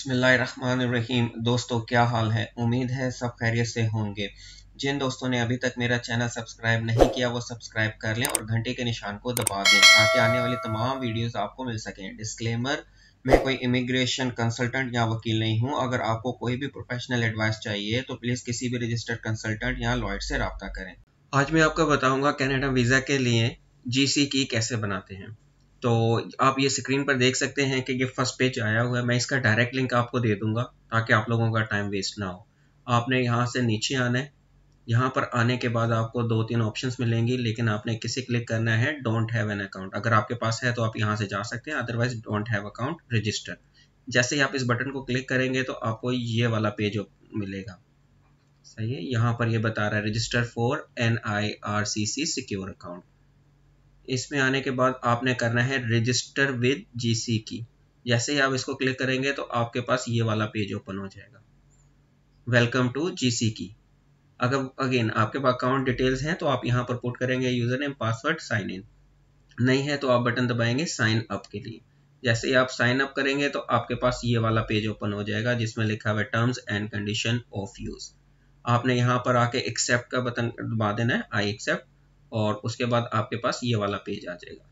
बिस्मिल्लाहिर्रहमानिर्रहीम। दोस्तों क्या हाल है, उम्मीद है सब खैरियत से होंगे। जिन दोस्तों ने अभी तक मेरा चैनल सब्सक्राइब नहीं किया वो सब्सक्राइब कर लें और घंटे के निशान को दबा दें ताकि आने वाली तमाम वीडियोस आपको मिल सकें। डिस्क्लेमर, मैं कोई इमिग्रेशन कंसल्टेंट या वकील नहीं हूं। अगर आपको कोई भी प्रोफेशनल एडवाइस चाहिए तो प्लीज़ किसी भी रजिस्टर्ड कंसल्टेंट या लॉयर से रब्ता करें। आज मैं आपको बताऊंगा कनाडा वीज़ा के लिए जीसी की कैसे बनाते हैं। तो आप ये स्क्रीन पर देख सकते हैं कि ये फर्स्ट पेज आया हुआ है। मैं इसका डायरेक्ट लिंक आपको दे दूंगा ताकि आप लोगों का टाइम वेस्ट ना हो। आपने यहाँ से नीचे आना है। यहाँ पर आने के बाद आपको 2-3 ऑप्शंस मिलेंगी, लेकिन आपने किसे क्लिक करना है, डोंट हैव एन अकाउंट। अगर आपके पास है तो आप यहाँ से जा सकते हैं, otherwise don't have account register. जैसे ही आप इस बटन को क्लिक करेंगे तो आपको ये वाला पेज मिलेगा। सही है, यहाँ पर ये बता रहा है register for NIRCC secure account. इसमें आने के बाद आपने करना है रजिस्टर विद जीसी की। जैसे ही आप इसको क्लिक करेंगे तो आपके पास ये वाला पेज ओपन हो जाएगा, वेलकम टू जीसी की। अगर अगेन आपके पास अकाउंट डिटेल्स हैं तो आप यहाँ पर पुट करेंगे user name, password, sign in. नहीं है तो आप बटन दबाएंगे साइन अप के लिए। जैसे ही आप साइन अप करेंगे तो आपके पास ये वाला पेज ओपन हो जाएगा जिसमें लिखा हुआ है terms and condition of use. आपने यहाँ पर आके एक्सेप्ट का बटन दबा देना है, आई एक्सेप्ट, और उसके बाद आपके पास ये वाला पेज आ जाएगा,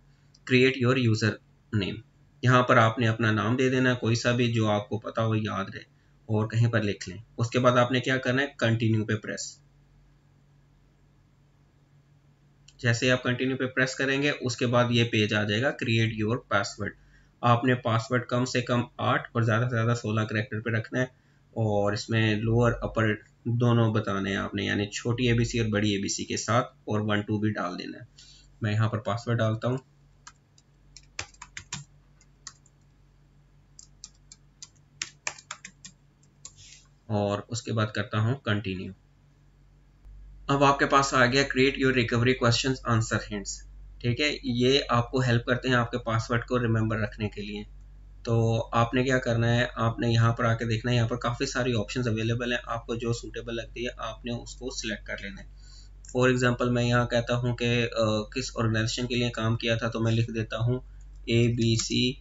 क्रिएट योर यूजर नेम। यहाँ पर आपने अपना नाम दे देना है, कोई सा भी जो आपको पता हो, याद रहे, और कहीं पर लिख लें। उसके बाद आपने क्या करना है, कंटिन्यू पे प्रेस। जैसे आप कंटिन्यू पे प्रेस करेंगे उसके बाद ये पेज आ जाएगा, क्रिएट योर पासवर्ड। आपने पासवर्ड कम से कम 8 और ज़्यादा से ज़्यादा 16 कैरेक्टर पे रखना है, और इसमें लोअर अपर दोनों बताने हैं आपने, यानी छोटी एबीसी और बड़ी एबीसी के साथ, और 1-2 भी डाल देना है। मैं यहाँ पर पासवर्ड डालता हूँ, और उसके बाद करता हूँ कंटिन्यू। अब आपके पास आ गया create your recovery questions answer hints. ठीक है, ये आपको हेल्प करते हैं आपके पासवर्ड को रिमेंबर रखने के लिए। तो आपने क्या करना है, आपने यहाँ पर आके देखना है, यहाँ पर काफ़ी सारी ऑप्शंस अवेलेबल हैं। आपको जो सूटेबल लगती है आपने उसको सिलेक्ट कर लेना है। फॉर एग्जांपल मैं यहाँ कहता हूँ कि किस ऑर्गेनाइजेशन के लिए काम किया था, तो मैं लिख देता हूँ ABC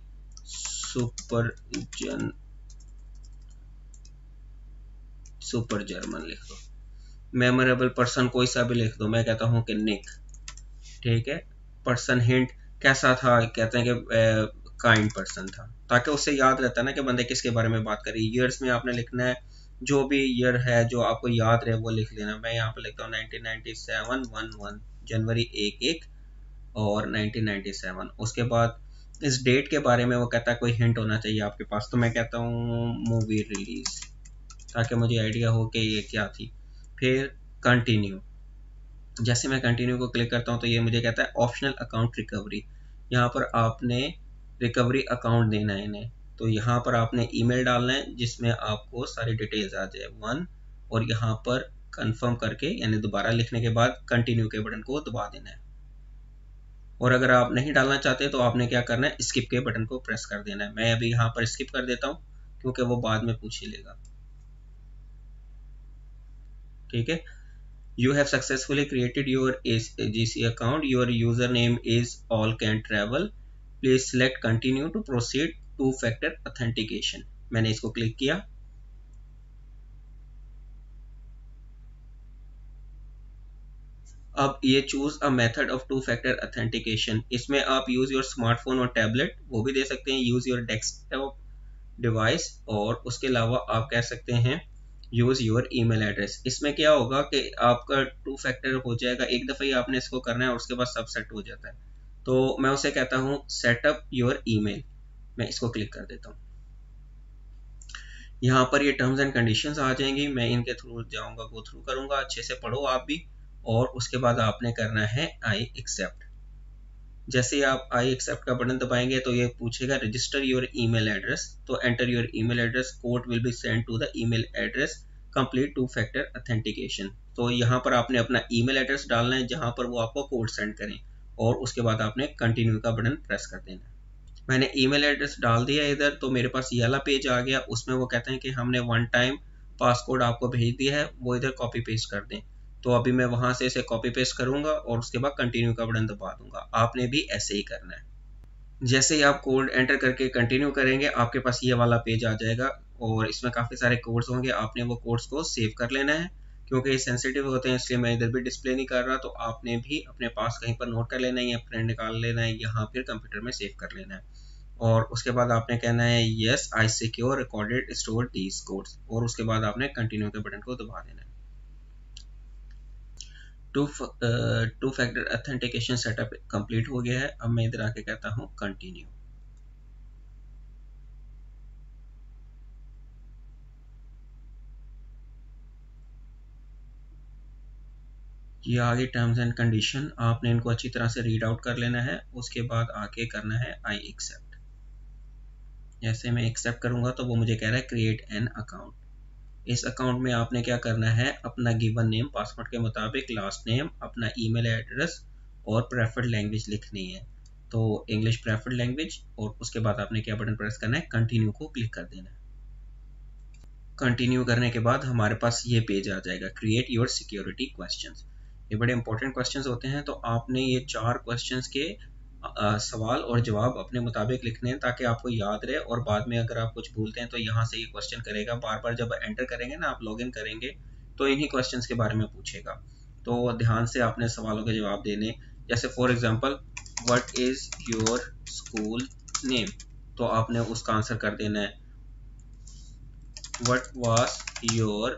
सुपर जर्मन लिख दो। मेमोरेबल पर्सन कोई सा भी लिख दो, मैं कहता हूँ कि निक। ठीक है, पर्सन हिंट कैसा था, कहते हैं कि काइंड पर्सन था, ताकि उससे याद रहता है ना कि बंदे किसके बारे में बात करी। ईयर्स में आपने लिखना है, जो भी ईयर है जो आपको याद रहे वो लिख लेना। मैं यहाँ पे लिखता हूँ 1997 11 जनवरी 1 और 1997। उसके बाद इस डेट के बारे में वो कहता है कोई हिंट होना चाहिए आपके पास, तो मैं कहता हूँ मूवी रिलीज, ताकि मुझे आइडिया हो कि ये क्या थी। फिर कंटिन्यू। जैसे मैं कंटिन्यू को क्लिक करता हूँ तो ये मुझे कहता है ऑप्शनल अकाउंट रिकवरी। यहाँ पर आपने रिकवरी अकाउंट देना है इन्हें, तो यहाँ पर आपने ईमेल डालना है जिसमें आपको सारी डिटेल्स आ जाए 1, और यहाँ पर कंफर्म करके यानी दोबारा लिखने के बाद कंटिन्यू के बटन को दबा देना है। और अगर आप नहीं डालना चाहते तो आपने क्या करना है, स्किप के बटन को प्रेस कर देना है। मैं अभी यहाँ पर स्किप कर देता हूँ क्योंकि वो बाद में पूछ ही लेगा। ठीक है, you have successfully created your GC account, your username is all can travel, please select continue to proceed two factor authentication। मैंने इसको क्लिक किया। अब ये choose a method of two factor authentication, इसमें आप यूज योर स्मार्टफोन और tablet वो भी दे सकते हैं, यूज योर डेस्कटॉप डिवाइस, और उसके अलावा आप कह सकते हैं यूज योर ईमेल एड्रेस। इसमें क्या होगा कि आपका 2 फैक्टर हो जाएगा, एक दफ़ा ही आपने इसको करना है और उसके बाद सब सेट हो जाता है। तो मैं उसे कहता हूँ सेटअप योर ईमेल। मैं इसको क्लिक कर देता हूँ। यहाँ पर ये टर्म्स एंड कंडीशंस आ जाएंगी, मैं इनके थ्रू जाऊँगा, गो थ्रू करूँगा, अच्छे से पढ़ो आप भी। और उसके बाद आपने करना है आई एक्सेप्ट। जैसे ही आप आई एक्सेप्ट का बटन दबाएंगे तो ये पूछेगा रजिस्टर योर ईमेल एड्रेस, तो enter your email address, code will be send to the email address, complete 2 factor authentication. तो यहाँ पर आपने अपना ईमेल एड्रेस डालना है जहाँ पर वो आपको कोड सेंड करें, और उसके बाद आपने कंटिन्यू का बटन प्रेस कर देना है। मैंने ईमेल एड्रेस डाल दिया इधर, तो मेरे पास ये वाला पेज आ गया। उसमें वो कहते हैं कि हमने 1 टाइम पासकोड आपको भेज दिया है, वो इधर कॉपी पेस्ट कर दें। तो अभी मैं वहां से इसे कॉपी पेस्ट करूंगा और उसके बाद कंटिन्यू का बटन दबा दूंगा। आपने भी ऐसे ही करना है। जैसे ही आप कोड एंटर करके कंटिन्यू करेंगे आपके पास ये वाला पेज आ जाएगा, और इसमें काफ़ी सारे कोड्स होंगे, आपने वो कोड्स को सेव कर लेना है। क्योंकि ये सेंसिटिव होते हैं इसलिए मैं इधर भी डिस्प्ले नहीं कर रहा, तो आपने भी अपने पास कहीं पर नोट कर लेना है या प्रिंट निकाल लेना है, यहाँ फिर कंप्यूटर में सेव कर लेना है। और उसके बाद आपने कहना है yes I secure recorded store these codes, और उसके बाद आपने कंटिन्यू के बटन को दबा देना है। Two factor authentication setup complete हो गया है। अब मैं इधर आके कहता हूँ कंटिन्यू। ये आगे टर्म्स एंड कंडीशन, आपने इनको अच्छी तरह से रीड आउट कर लेना है। उसके बाद आके करना है आई एक्सेप्ट। जैसे मैं एक्सेप्ट करूंगा तो वो मुझे कह रहा है क्रिएट एन अकाउंट। इस अकाउंट में आपने क्या करना है, अपना गिवन नेम पासवर्ड के मुताबिक, लास्ट नेम, अपना ईमेल एड्रेस और प्रेफर्ड लैंग्वेज लिखनी है। तो इंग्लिश प्रेफर्ड लैंग्वेज, और उसके बाद आपने क्या बटन प्रेस करना है, कंटिन्यू को क्लिक कर देना है। कंटिन्यू करने के बाद हमारे पास ये पेज आ जाएगा, क्रिएट योर सिक्योरिटी क्वेश्चंस। ये बड़े इंपॉर्टेंट क्वेश्चंस होते हैं, तो आपने ये 4 क्वेश्चंस के सवाल और जवाब अपने मुताबिक लिखने हैं ताकि आपको याद रहे, और बाद में अगर आप कुछ भूलते हैं तो यहाँ से ये क्वेश्चन करेगा, बार बार जब एंटर करेंगे ना, आप लॉगिन करेंगे तो इन्हीं क्वेश्चंस के बारे में पूछेगा। तो ध्यान से आपने सवालों के जवाब देने। जैसे for example, what is your school name, तो आपने उसका आंसर कर देना है what was your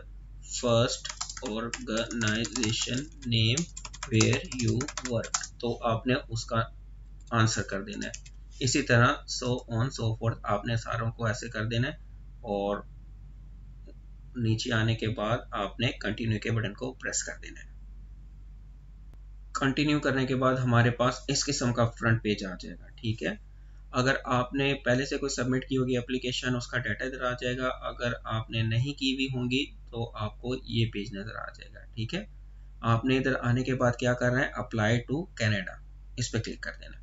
first organization name where you work, तो आपने उसका आंसर कर देना है। इसी तरह सो ऑन सो फोर्थ, आपने सारों को ऐसे कर देना है। और नीचे आने के बाद आपने कंटिन्यू के बटन को प्रेस कर देना है। कंटिन्यू करने के बाद हमारे पास इस किस्म का फ्रंट पेज आ जाएगा। ठीक है, अगर आपने पहले से कोई सबमिट की होगी एप्लीकेशन, उसका डाटा इधर आ जाएगा। अगर आपने नहीं की हुई होंगी तो आपको ये पेज नजर आ जाएगा। ठीक है, आपने इधर आने के बाद क्या करना है, अप्लाई टू कनाडा, इस पर क्लिक कर देना।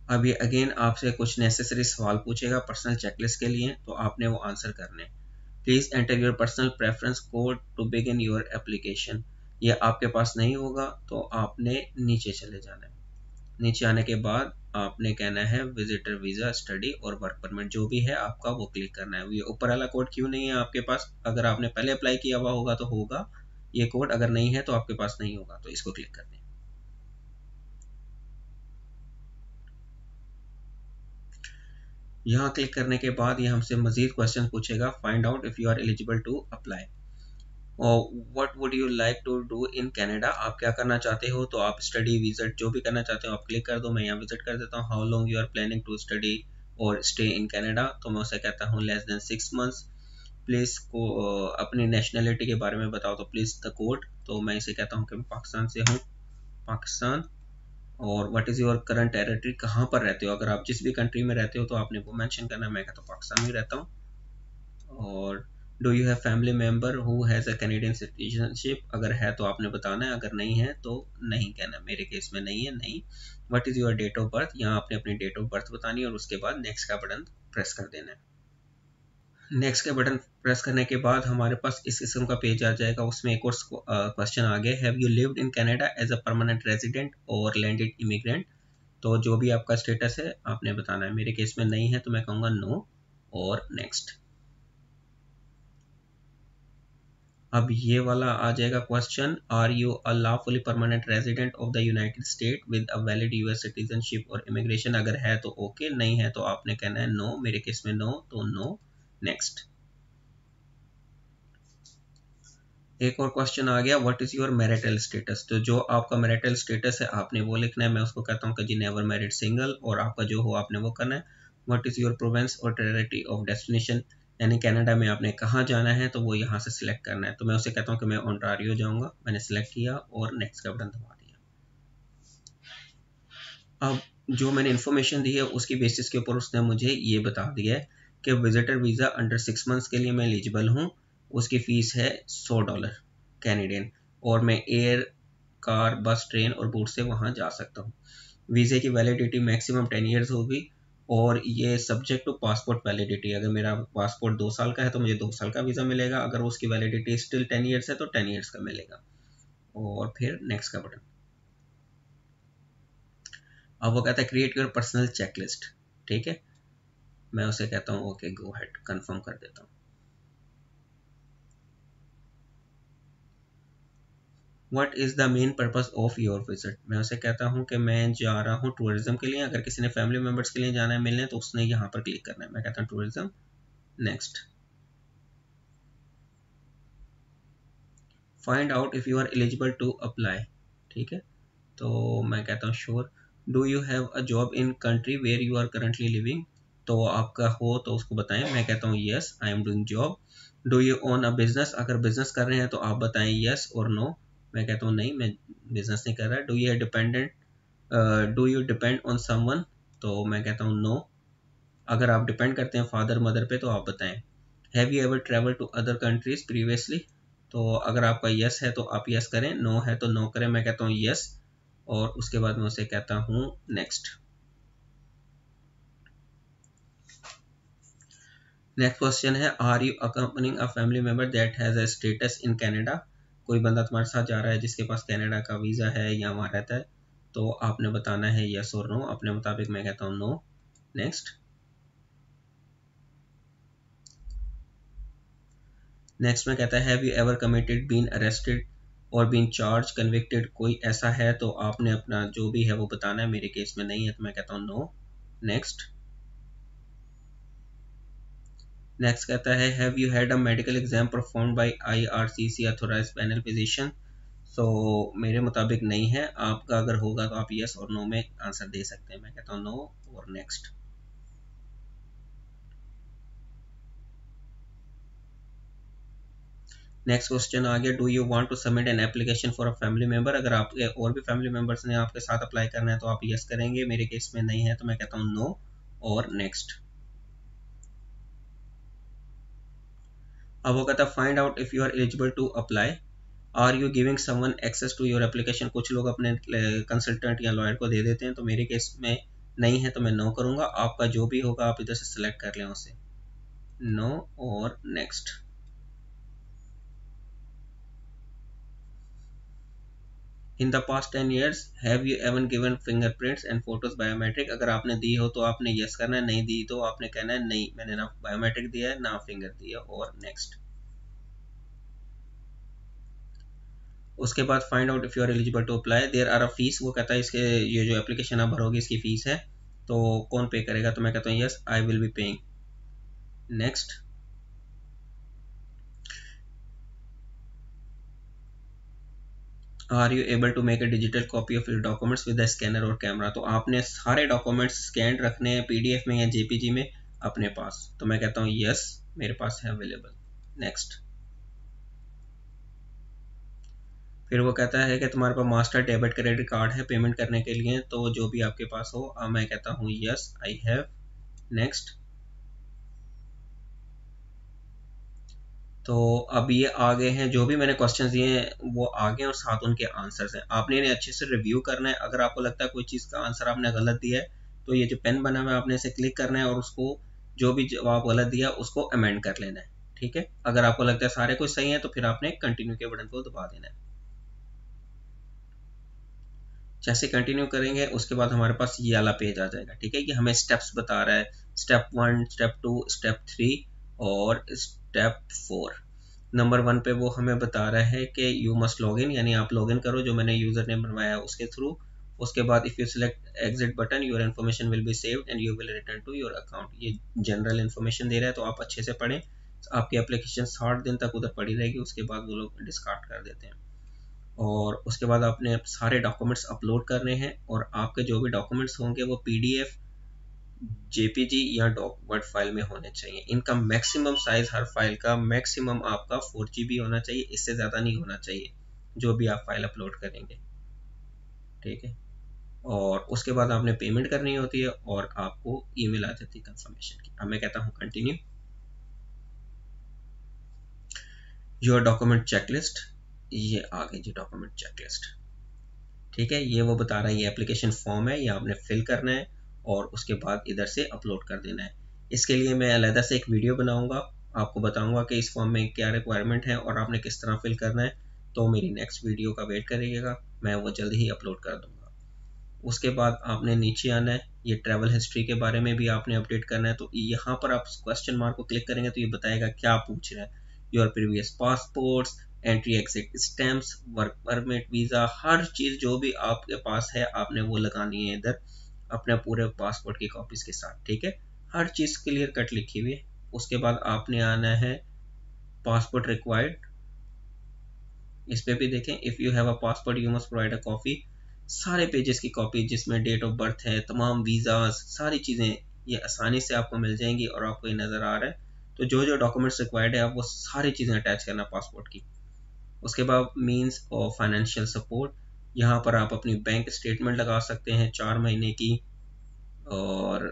अब ये अगेन आपसे कुछ नेसेसरी सवाल पूछेगा पर्सनल चेकलिस्ट के लिए, तो आपने वो आंसर करने। Please enter your personal preference code to begin your application, ये आपके पास नहीं होगा तो आपने नीचे चले जाना है। नीचे आने के बाद आपने कहना है विजिटर वीजा, स्टडी और वर्क परमिट, जो भी है आपका वो क्लिक करना है। ये ऊपर वाला कोड क्यों नहीं है आपके पास, अगर आपने पहले अप्लाई किया हुआ होगा तो होगा ये कोड, अगर नहीं है तो आपके पास नहीं होगा, तो इसको क्लिक कर दें। यहाँ क्लिक करने के बाद ये हमसे मजीद क्वेश्चन पूछेगा, find out if you are eligible to apply, और what would you like to do in Canada, आप क्या करना चाहते हो, तो आप स्टडी विजिट जो भी करना चाहते हो आप क्लिक कर दो। मैं यहाँ विजिट कर देता हूँ। How long you are planning to study और स्टे इन कनाडा, तो मैं उसे कहता हूँ लेस देन 6 मंथ्स। प्लीज को अपनी नेशनलिटी के बारे में बताओ, तो प्लीज द कोड, तो मैं इसे कहता हूँ कि मैं पाकिस्तान से हूँ, पाकिस्तान। और what is your current territory, कहाँ पर रहते हो, अगर आप जिस भी कंट्री में रहते हो तो आपने वो मेंशन करना है। मैं कहता हूँ पाकिस्तान में रहता हूँ। और do you have family member who has a Canadian citizenship, अगर है तो आपने बताना है, अगर नहीं है तो नहीं कहना। मेरे केस में नहीं है, नहीं। What is your date of birth, यहाँ आपने अपनी डेट ऑफ बर्थ बतानी है, और उसके बाद नेक्स्ट का बटन प्रेस कर देना है। नेक्स्ट का बटन प्रेस करने के बाद हमारे पास इस किस्म का पेज आ जाएगा। उसमें एक और क्वेश्चन आ गया, have you lived in Canada as a permanent resident और लैंडेड इमिग्रेंट, तो जो भी आपका स्टेटस है आपने बताना है। मेरे केस में नहीं है तो मैं कहूँगा नो, और नेक्स्ट। अब ये वाला आ जाएगा question, are you a lawfully permanent resident of the United State with a valid US citizenship और इमिग्रेशन, अगर है तो ओके, नहीं है तो आपने कहना है नो। मेरे केस में नो, तो नो, नेक्स्ट। एक और क्वेश्चन आ गया, what is your marital status, तो जो आपका मैरिटल स्टेटस है आपने वो लिखना है। मैं उसको कहता हूँ कि जी नेवर मैरिड, सिंगल, और आपका जो हो आपने वो करना है। व्हाट इज योर प्रोविंस और टेरिटरी ऑफ डेस्टिनेशन, यानी कनाडा में आपने कहाँ जाना है तो वो यहाँ से सिलेक्ट करना है। तो मैं उसे कहता हूँ कि मैं ओंटारियो जाऊँगा, मैंने सिलेक्ट किया और नेक्स्ट का बटन दबा दिया। अब जो मैंने इन्फॉर्मेशन दी है उसकी बेसिस के ऊपर उसने मुझे ये बता दिया है कि विजिटर वीज़ा अंडर 6 मंथ्स के लिए मैं एलिजिबल हूँ। उसकी फ़ीस है $100 कैनेडियन, और मैं एयर, कार, बस, ट्रेन और बोट से वहाँ जा सकता हूँ। वीज़े की वैलिडिटी मैक्सिमम 10 ईयर्स होगी, और ये सब्जेक्ट टू पासपोर्ट वैलिडिटी, अगर मेरा पासपोर्ट 2 साल का है तो मुझे 2 साल का वीज़ा मिलेगा, अगर उसकी वैलिडिटी स्टिल 10 ईयर्स है तो 10 ईयर्स का मिलेगा। और फिर नेक्स्ट का बटन। अब वो कहता है क्रिएट योर पर्सनल चेकलिस्ट। ठीक है, मैं उसे कहता हूँ ओके गो हेड, कंफर्म कर देता हूँ। What is the main purpose of your visit, मैं उसे कहता हूँ कि मैं जा रहा हूँ टूरिज्म के लिए। अगर किसी ने फैमिली मेम्बर्स के लिए जाना है मिलने तो उसने यहाँ पर क्लिक करना है। मैं कहता हूँ tourism, next. Find out if you are eligible to apply, ठीक है, तो मैं कहता हूँ sure. Do you have a job in country where you are currently living, तो आपका हो तो उसको बताएं। मैं कहता हूँ yes I am doing job. Do you own a business, अगर बिजनेस कर रहे हैं तो आप बताएं यस और नो। मैं कहता हूँ नहीं, मैं बिजनेस नहीं कर रहा। Do you dependent, do you depend on someone, तो मैं कहता हूँ नो। अगर आप डिपेंड करते हैं फादर मदर पे तो आप बताएं। Have you ever travel to other countries previously, तो अगर आपका यस है तो आप यस करें, नो है तो नो करें। मैं कहता हूँ यस और उसके बाद मैं उसे कहता हूँ नेक्स्ट। नेक्स्ट क्वेश्चन है are you accompanying a family member that has a status in Canada, कोई बंदा तुम्हारे साथ जा रहा है जिसके पास कनाडा का वीज़ा है या वहाँ रहता है, तो आपने बताना है यस और नो अपने मुताबिक। मैं कहता हूँ नो, नेक्स्ट। नेक्स्ट में कहता है have you ever committed, been arrested और बीन चार्ज, कन्विक्टेड, कोई ऐसा है तो आपने अपना जो भी है वो बताना है। मेरे केस में नहीं है तो मैं कहता हूँ नो, नेक्स्ट। नेक्स्ट कहता है have you had a medical exam performed by IRCC authorised panel physician, so मेरे मुताबिक नहीं है। आपका अगर होगा तो आप यस और नो में आंसर दे सकते हैं। मैं कहता हूँ नो और नेक्स्ट। नेक्स्ट क्वेश्चन आ गया do you want to submit an application for a family member, अगर आपके और भी फैमिली मेंबर्स ने आपके साथ अप्लाई करना है तो आप यस करेंगे। मेरे केस में नहीं है तो मैं कहता हूँ नो और नेक्स्ट। अब वो कहता है find out if you are eligible to apply, are you giving someone access to your application, कुछ लोग अपने कंसल्टेंट या लॉयर को दे देते हैं, तो मेरे केस में नहीं है तो मैं नो करूंगा। आपका जो भी होगा आप इधर से सिलेक्ट कर लें उसे, नो और next. In the past 10 years have you even given fingerprints and photos biometric, अगर आपने दी हो तो आपने यस करना है, नहीं दी तो आपने कहना है नहीं मैंने ना बायोमेट्रिक दिया है ना फिंगर दिया, और नेक्स्ट। उसके बाद find out if you are eligible to apply there are a fees, वो कहता है इसके ये जो एप्लीकेशन आप भरोगे इसकी फीस है तो कौन पे करेगा, तो मैं कहता हूँ yes I will be paying, next. Are you able to make a digital copy of your documents with scanner और कैमरा, तो आपने सारे डॉक्यूमेंट्स स्कैन रखने हैं PDF में या JPG में अपने पास, तो मैं कहता हूँ यस मेरे पास है अवेलेबल, नेक्स्ट। फिर वो कहता है कि तुम्हारे पास मास्टर डेबिट क्रेडिट कार्ड है पेमेंट करने के लिए, तो जो भी आपके पास हो। मैं कहता हूँ यस आई हैव, नेक्स्ट। तो अब ये आगे हैं जो भी मैंने क्वेश्चन दिए हैं वो आगे और साथ उनके आंसर्स हैं, आपने इन्हें अच्छे से रिव्यू करना है। अगर आपको लगता है कोई चीज़ का आंसर आपने गलत दिया है तो ये जो पेन बना हुआ है आपने इसे क्लिक करना है और उसको जो भी जवाब गलत दिया उसको अमेंड कर लेना है, ठीक है। अगर आपको लगता है सारे कुछ सही है तो फिर आपने कंटिन्यू के बटन को दबा देना है। जैसे कंटिन्यू करेंगे उसके बाद हमारे पास ये वाला पेज आ जाएगा, ठीक है। ये हमें स्टेप्स बता रहा है, स्टेप 1, स्टेप 2, स्टेप 3 और स्टेप 4। नंबर 1 पे वो हमें बता रहा है कि यू मस्ट लॉग इन, यानी आप लॉग इन करो जो मैंने यूजर नेम बनवाया है उसके थ्रू। उसके बाद if you select exit button your information will be saved and you will return to your account, ये जनरल इन्फॉर्मेशन दे रहा है तो आप अच्छे से पढ़ें। आपकी एप्लीकेशन 60 दिन तक उधर पड़ी रहेगी, उसके बाद वो लोग डिस्कार्ड कर देते हैं। और उसके बाद आपने सारे डॉक्यूमेंट्स अपलोड करने हैं और आपके जो भी डॉक्यूमेंट्स होंगे वो PDF, JPG या डॉक वर्ड फाइल में होने चाहिए। इनका मैक्सिमम साइज हर फाइल का मैक्सिमम आपका 4 GB होना चाहिए, इससे ज़्यादा नहीं होना चाहिए जो भी आप फाइल अपलोड करेंगे, ठीक है। और उसके बाद आपने पेमेंट करनी होती है और आपको ईमेल आ जाती है कंफर्मेशन की। अब मैं कहता हूँ कंटिन्यू। योर डॉक्यूमेंट चेकलिस्ट, ये आ गई जी डॉक्यूमेंट चेकलिस्ट, ठीक है। ये वो बता रहा है ये एप्लीकेशन फॉर्म है, ये आपने फिल करना है और उसके बाद इधर से अपलोड कर देना है। इसके लिए मैं अलग से एक वीडियो बनाऊंगा, आपको बताऊंगा कि इस फॉर्म में क्या रिक्वायरमेंट है और आपने किस तरह फिल करना है। तो मेरी नेक्स्ट वीडियो का वेट करिएगा, मैं वो जल्द ही अपलोड कर दूंगा। उसके बाद आपने नीचे आना है, ये ट्रैवल हिस्ट्री के बारे में भी आपने अपडेट करना है। तो यहाँ पर आप क्वेश्चन मार्क को क्लिक करेंगे तो ये बताएगा क्या पूछ रहा है। Your previous passports, entry exit stamps, work permit, visa, हर चीज़ जो भी आपके पास है आपने वो लगानी है इधर अपने पूरे पासपोर्ट की कॉपीज के साथ, ठीक है। हर चीज़ क्लियर कट लिखी हुई है। उसके बाद आपने आना है पासपोर्ट रिक्वायर्ड, इस पे भी देखें, if you have a passport you must provide a copy, सारे पेजेस की कॉपी जिसमें डेट ऑफ बर्थ है, तमाम वीज़ाज, सारी चीज़ें ये आसानी से आपको मिल जाएंगी और आपको ये नज़र आ रहा है। तो जो जो डॉक्यूमेंट्स रिक्वायर्ड है आप वो सारी चीज़ें अटैच करना पासपोर्ट की। उसके बाद मीन्स ऑफ फाइनेंशियल सपोर्ट, यहाँ पर आप अपनी बैंक स्टेटमेंट लगा सकते हैं 4 महीने की, और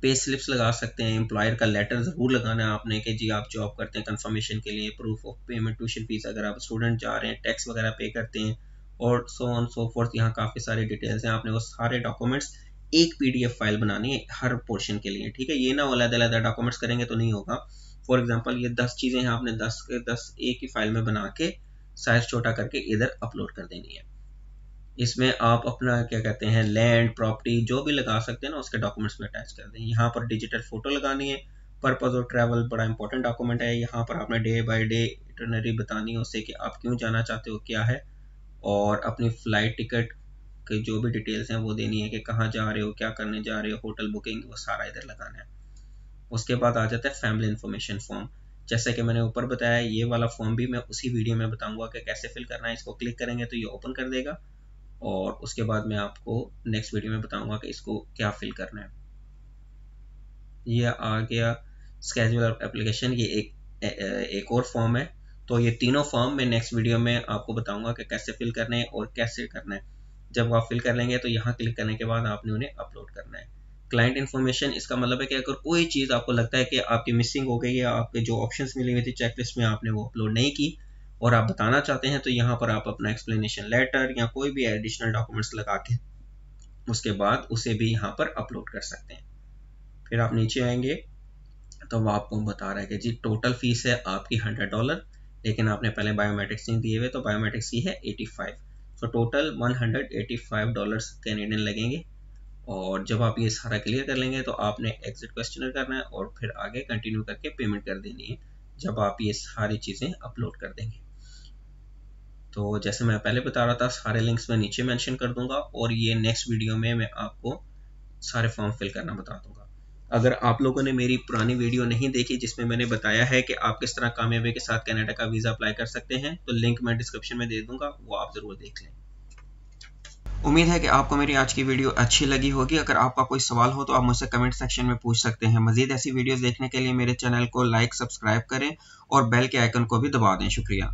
पे स्लिप्स लगा सकते हैं। एम्प्लॉयर का लेटर ज़रूर लगाना है आपने कि जी आप जॉब करते हैं, कंफर्मेशन के लिए, proof of payment, tuition fees अगर आप स्टूडेंट जा रहे हैं, टैक्स वगैरह पे करते हैं, और सो ऑन सो फोर्थ। यहाँ काफ़ी सारी डिटेल्स हैं, आपने वो सारे डॉक्यूमेंट्स एक PDF फाइल बनानी है हर पोर्शन के लिए, ठीक है। ये ना अलग-अलग डॉक्यूमेंट्स करेंगे तो नहीं होगा। फॉर एग्जाम्पल ये 10 चीज़ें हैं, आपने 10 के 10 एक ही फाइल में बना के साइज छोटा करके इधर अपलोड कर देनी है। इसमें आप अपना क्या कहते हैं लैंड प्रॉपर्टी जो भी लगा सकते हैं ना उसके डॉक्यूमेंट्स में अटैच कर दें। यहाँ पर डिजिटल फोटो लगानी है। पर्पज ऑफ ट्रैवल बड़ा इंपॉर्टेंट डॉक्यूमेंट है। यहाँ पर आपने डे बाय डे इटरनरी बतानी है उससे कि आप क्यों जाना चाहते हो, क्या है, और अपनी फ्लाइट टिकट की जो भी डिटेल्स हैं वो देनी है कि कहाँ जा रहे हो, क्या करने जा रहे हो, होटल बुकिंग, वो सारा इधर लगाना है। उसके बाद आ जाता है फैमिली इन्फॉर्मेशन फॉर्म। जैसे कि मैंने ऊपर बताया ये वाला फॉर्म भी मैं उसी वीडियो में बताऊंगा कि कैसे फिल करना है। इसको क्लिक करेंगे तो ये ओपन कर देगा, और उसके बाद मैं आपको नेक्स्ट वीडियो में बताऊंगा कि इसको क्या फिल करना है। ये आ गया स्केड्यूल एप्लीकेशन, ये एक और फॉर्म है। तो ये तीनों फॉर्म मैं नेक्स्ट वीडियो में आपको बताऊंगा कि कैसे फिल करना है और कैसे करना है। जब आप फिल कर लेंगे तो यहाँ क्लिक करने के बाद आपने उन्हें अपलोड करना है। क्लाइंट इन्फॉर्मेशन, इसका मतलब है कि अगर कोई चीज़ आपको लगता है कि आपकी मिसिंग हो गई है, आपके जो ऑप्शंस मिली हुई थी चेकलिस्ट में आपने वो अपलोड नहीं की और आप बताना चाहते हैं, तो यहाँ पर आप अपना एक्सप्लेनेशन लेटर या कोई भी एडिशनल डॉक्यूमेंट्स लगा के उसके बाद उसे भी यहाँ पर अपलोड कर सकते हैं। फिर आप नीचे आएंगे तो वो आपको बता रहा है कि जी टोटल फीस है आपकी $100, लेकिन आपने पहले बायोमेट्रिक्स नहीं दिए हुए, तो बायोमेट्रिक्स की है 85, तो टोटल $185 कैनेडियन लगेंगे। और जब आप ये सारा क्लियर कर लेंगे तो आपने एग्जिट क्वेश्चनर करना है और फिर आगे कंटिन्यू करके पेमेंट कर देनी है जब आप ये सारी चीज़ें अपलोड कर देंगे। तो जैसे मैं पहले बता रहा था सारे लिंक्स मैं नीचे मेंशन कर दूंगा, और ये नेक्स्ट वीडियो में मैं आपको सारे फॉर्म फिल करना बता दूंगा। अगर आप लोगों ने मेरी पुरानी वीडियो नहीं देखी जिसमें मैंने बताया है कि आप किस तरह कामयाबी के साथ कनाडा का वीज़ा अप्लाई कर सकते हैं, तो लिंक मैं डिस्क्रिप्शन में दे दूंगा, वो आप ज़रूर देख लें। उम्मीद है कि आपको मेरी आज की वीडियो अच्छी लगी होगी। अगर आपका कोई सवाल हो तो आप मुझसे कमेंट सेक्शन में पूछ सकते हैं। मज़ीद ऐसी वीडियोस देखने के लिए मेरे चैनल को लाइक, सब्सक्राइब करें और बेल के आइकन को भी दबा दें। शुक्रिया।